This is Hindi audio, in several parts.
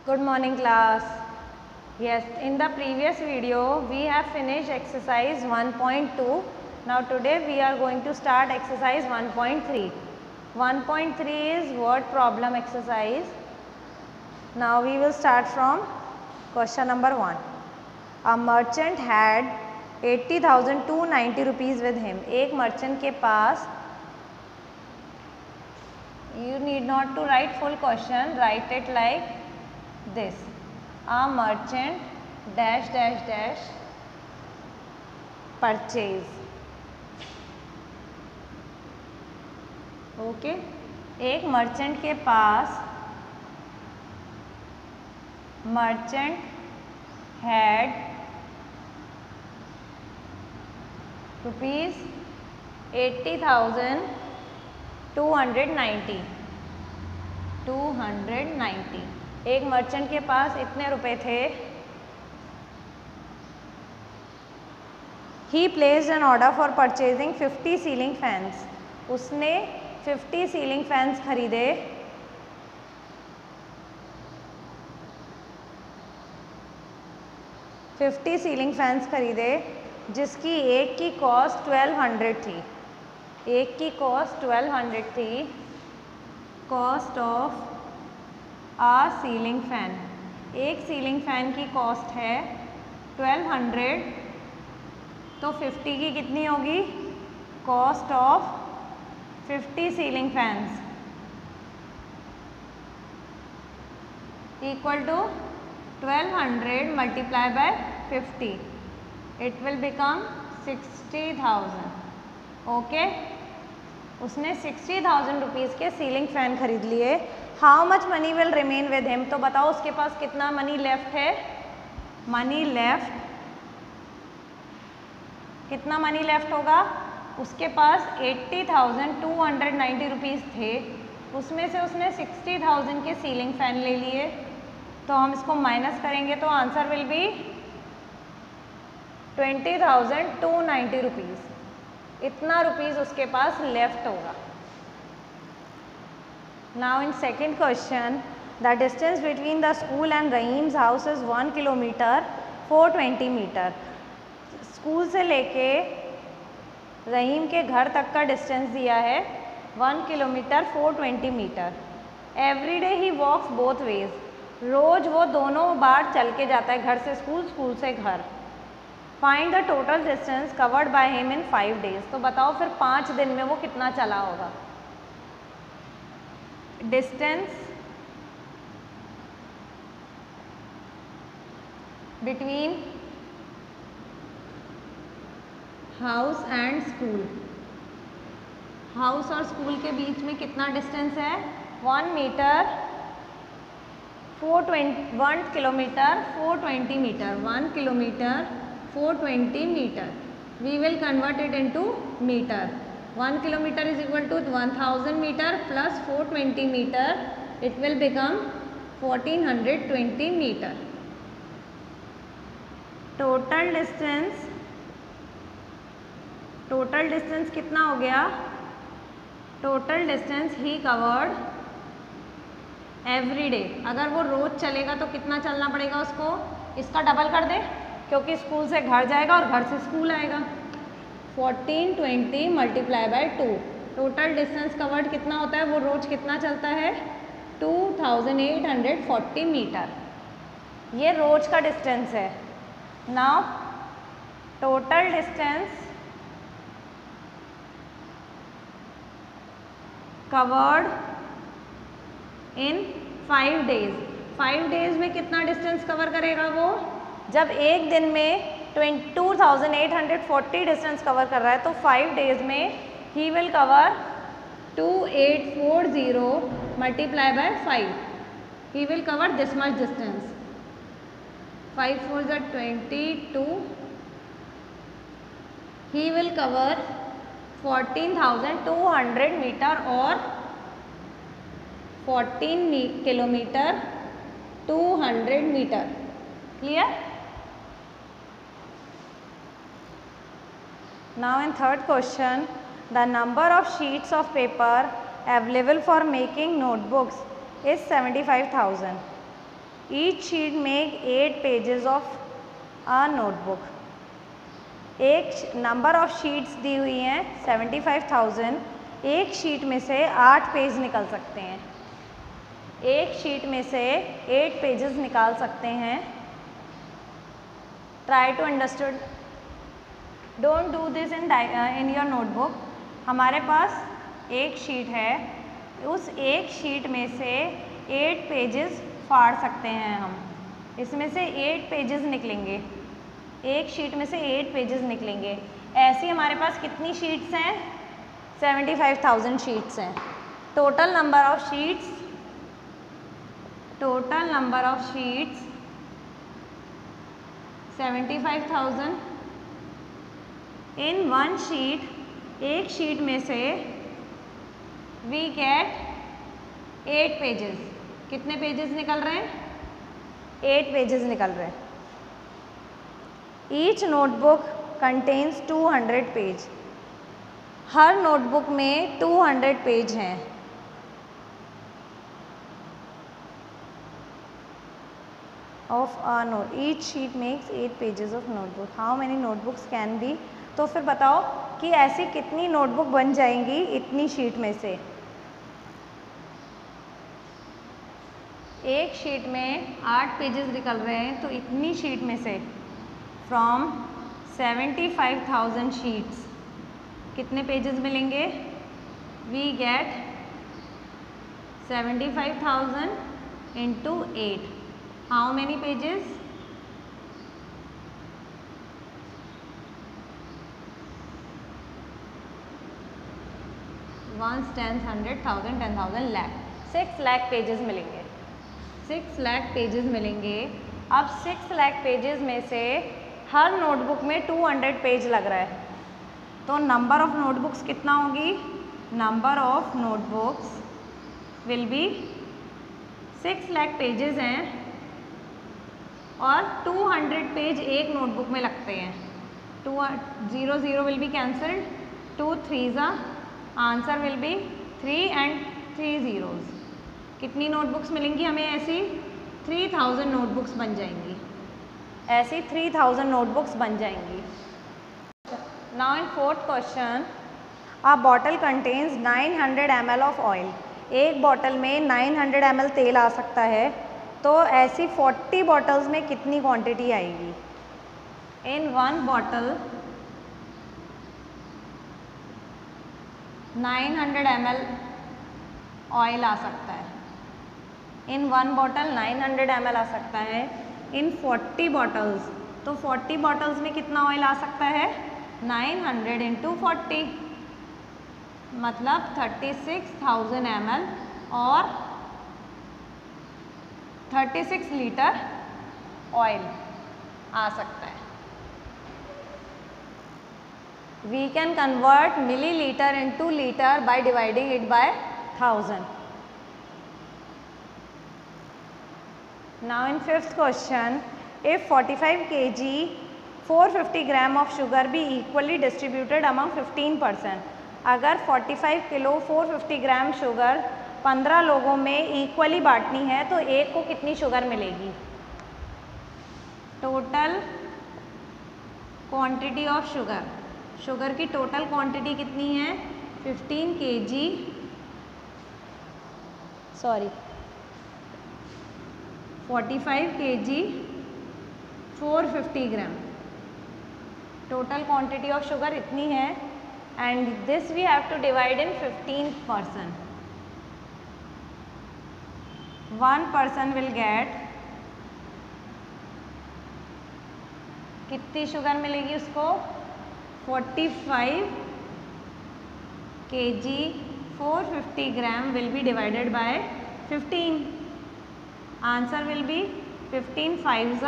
Good morning class. Yes, in the previous video we have finished exercise 1.2. Now today we are going to start exercise 1.3. 1.3 is word problem exercise. Now we will start from question number 1. A merchant had 80,290 rupees with him. एक merchant के पास, you need not to write full question, write it like this. A merchant dash dash dash purchase. Okay एक मर्चेंट के पास मर्चेंट हैड रुपीज़ 80,290 एक मर्चेंट के पास इतने रुपए थे. He placed an order for purchasing 50 ceiling fans. उसने 50 सीलिंग फैंस खरीदे. सीलिंग फैंस खरीदे जिसकी एक की कॉस्ट 1200 थी. एक की कॉस्ट 1200 थी. Cost of a ceiling fan. एक सीलिंग फैन की कॉस्ट है 1200. तो 50 की कितनी होगी? Cost of 50 ceiling fans equal to 1200 multiply by 50. It will become 60,000. Okay उसने 60,000 रुपीज़ के सीलिंग फैन खरीद लिए. How much money will remain with him. तो बताओ उसके पास कितना मनी लेफ्ट है. मनी लेफ्ट, कितना मनी लेफ्ट होगा? उसके पास 80,290 रुपीज़ थे. उसमें से उसने 60,000 के सीलिंग फैन ले लिए. तो हम इसको माइनस करेंगे तो आंसर विल बी 20,290 रुपीज़. इतना रुपीज़ उसके पास लेफ्ट होगा. Now in second question, the distance between the school and Rahim's house is 1 kilometre 420 metre. School से लेके रहीम के घर तक का डिस्टेंस दिया है 1 किलोमीटर 420 मीटर. एवरी डे ही वॉक्स बोथ वेज. रोज़ वो दोनों बार चल के जाता है, घर से स्कूल, स्कूल से घर. Find the total distance covered by him in 5 days. तो बताओ फिर 5 दिन में वो कितना चला होगा. Distance between house and school. House और स्कूल के बीच में कितना डिस्टेंस है? 1 kilometre 420 metre. 1 kilometre 420 metre. We will convert it into metre. 1 kilometre is equal to 1000 metre plus 420 metre. It will become 1420 metre. Total distance कितना हो गया? Total distance he covered every day. अगर वो रोज़ चलेगा तो कितना चलना पड़ेगा उसको? इसका डबल कर दे क्योंकि स्कूल से घर जाएगा और घर से स्कूल आएगा. 1420 multiply by 2. Total distance covered कितना होता है? वो रोज़ कितना चलता है? 2840 मीटर. ये रोज़ का डिस्टेंस है. Now total distance covered in 5 days. 5 days में कितना डिस्टेंस कवर करेगा वो? जब एक दिन में 2840 डिस्टेंस कवर कर रहा है तो 5 डेज में he will cover 2840 multiply by 5. He will cover this much distance. 5 4 is 22. He will cover 14,200 metre और 14 kilometre 200 metre. Clear? Now in third question, the number of sheets of paper available for making notebooks is 75,000. Each sheet make 8 pages of a notebook. एक नंबर ऑफ शीट्स दी हुई हैं 75,000, एक शीट में से 8 पेज निकल सकते हैं। एक शीट में से 8 पेजेस निकाल सकते हैं। Try to understood, don't do this in your notebook. हमारे पास एक शीट है, उस एक शीट में से 8 पेजेस फाड़ सकते हैं हम। इसमें से 8 पेजेस निकलेंगे, एक शीट में से 8 पेजेस निकलेंगे। ऐसी हमारे पास कितनी शीट्स हैं? 75,000 शीट्स हैं। Total number of sheets, total number of sheets 75,000 in one sheet. एक शीट में से वी गेट 8 पेजेस। कितने पेजेस निकल रहे हैं? 8 पेजेस निकल रहे हैं। Each notebook contains 200 page. Her notebook में 200 पेज हैं। Of a note, each sheet makes 8 pages of notebook. How many notebooks can be? तो फिर बताओ कि ऐसी कितनी नोटबुक बन जाएंगी इतनी शीट में से। एक शीट में 8 पेजेस निकल रहे हैं, तो इतनी शीट में से फ्रॉम 75,000 शीट्स कितने पेजेस मिलेंगे? We get 75,000 into 8। How many pages? 1, 10, 100, 1000, 10,000, lakh, 6 lakh pages मिलेंगे। 6 लाख पेजेस मिलेंगे। अब 6 लाख पेजेस में से हर नोटबुक में 200 पेज लग रहा है, तो नंबर ऑफ नोटबुक्स कितना होगी? Number of notebooks will be 6 lakh pages हैं और 200 पेज एक नोटबुक में लगते हैं। 0 0 will be cancelled, 2 3s, answer will B 3 and 3 zeros। कितनी नोटबुक्स मिलेंगी हमें? ऐसी 3000 नोटबुक्स बन जाएंगी। ऐसी 3000 नोटबुक्स बन जाएंगी। Now in fourth question, a bottle contains 900 ml of oil. एक बॉटल में 900 ml तेल आ सकता है, तो ऐसी 40 बॉटल्स में कितनी क्वांटिटी आएगी? In one bottle 900 ml oil आ सकता है। इन वन बॉटल 900 ml आ सकता है। इन 40 बॉटल्स, तो 40 बॉटल्स में कितना ऑयल आ सकता है? 900 इंटू 40, मतलब 36,000 ml और 36 लीटर ऑयल आ सकता है। We can convert milliliter into liter by dividing it by 1000. Now in fifth question, if 45 kg 450 gram of sugar be equally distributed among 15 person, अगर 45 किलो 450 ग्राम शुगर 15 लोगों में इक्वली बांटनी है, तो एक को कितनी शुगर मिलेगी? Total quantity of sugar, sugar की टोटल क्वांटिटी कितनी है? 15 kg, sorry 45 kg 450 gram. Total quantity of sugar इतनी है, and this we have to divide in 15 person। 1 person will get, कितनी शुगर मिलेगी उसको? 45 kg 450 gram will be divided by 15। Answer will be 15 3s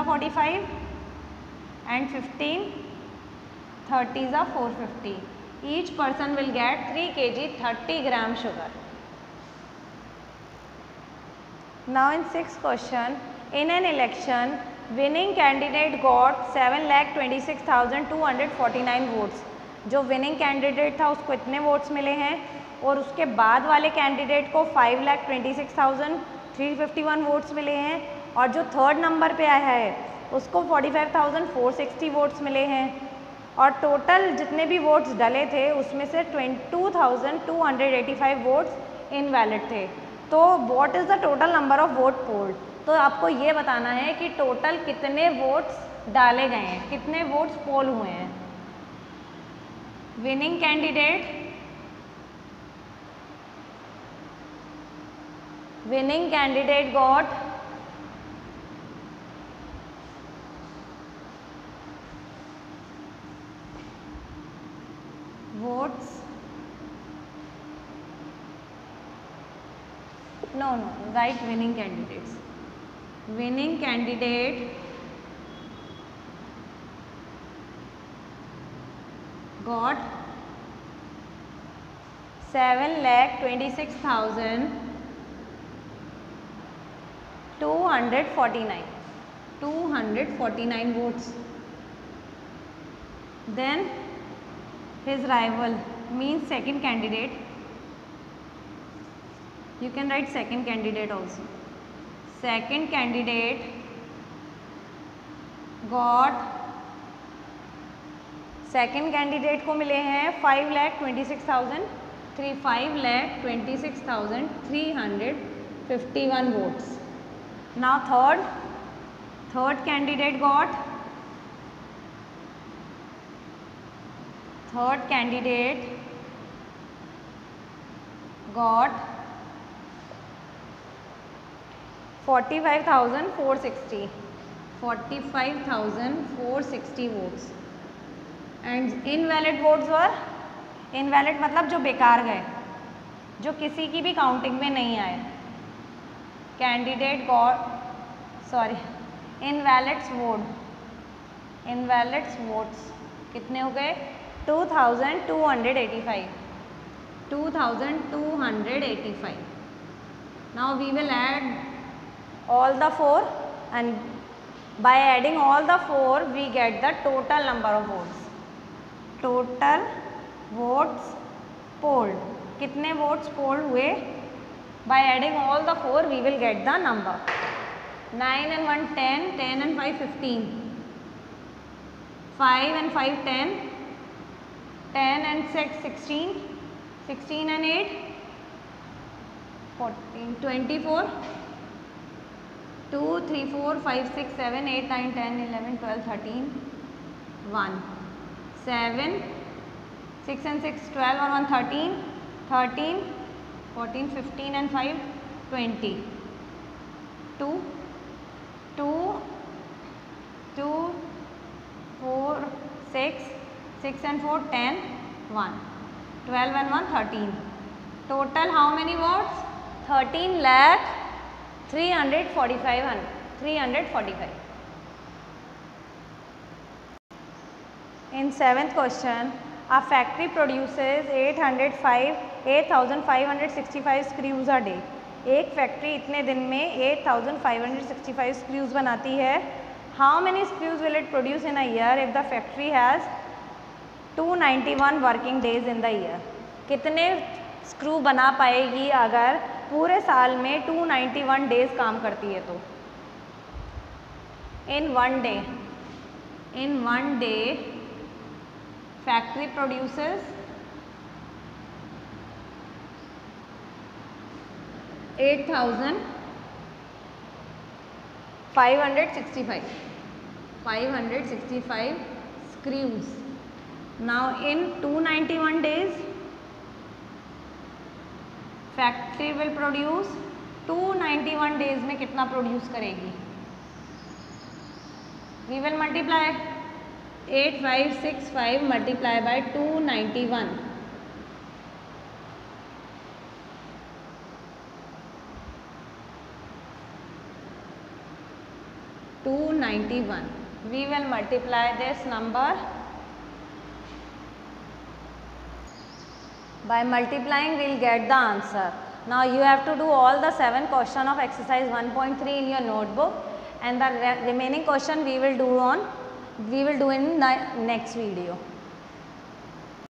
45 and 15 30s 450. Each person will get 3 kg 30 gram sugar. Now in sixth question, in an election, winning candidate got 7,26,249 votes. जो winning candidate था उसको इतने votes मिले हैं और उसके बाद वाले कैंडिडेट को 5,26,351 वोट्स मिले हैं और जो थर्ड नंबर पे आया है उसको 45,460 वोट्स मिले हैं और टोटल जितने भी वोट्स डले थे उसमें से 22,285 वोट्स इनवैलिड थे। तो what is the total number of vote polled? तो आपको ये बताना है कि टोटल कितने वोट्स डाले गए हैं, कितने वोट्स पोल हुए हैं। Winning candidate got votes write winning candidates. Winning candidate got 7,26,249 votes. Then his rival means second candidate, you can write second candidate also. Second candidate got, second candidate को मिले हैं 5,26,351 votes. Now third candidate got 45,460 votes and invalid votes were, invalid मतलब जो बेकार गए, जो किसी की भी काउंटिंग में नहीं आए। कैंडिडेट गॉट इनवैलिड्स वोट्स कितने हो गए? 2,285. Now we will add all the 4 and by adding all the 4 we get the total number of votes. Total votes polled. कितने votes polled हुए? By adding all the 4 we will get the number. 9 and 1 10, 10 and 5 15, 5 and 5 10, 10 and 6 16, 16 and 8 14, 24, 2 3 4 5 6 7 8 9 10 11 12 13, 1 7, 6 and 6 12 and 1 13, 13 14 15 and 5 20, 2 2 2 4 6 6 and 4 10, 1 12 and 1 13. Total how many votes? 13,345. In 7th question, a factory produces 8,565 screws a day. एक फैक्ट्री इतने दिन में 8,565 screws बनाती है. How many screws will it produce in a year if the factory has 291 working days in the year? कितने स्क्रू बना पाएगी अगर पूरे साल में 291 डेज काम करती है तो? In one day factory produces 8,565 screws. Now in 291 days factory will produce 291 days में कितना प्रोड्यूस करेगी? We will multiply 8565 multiply by 291. We will multiply this number by multiplying we will get the answer. Now you have to do all the 7 question of exercise 1.3 in your notebook and the remaining question we will do in the next video.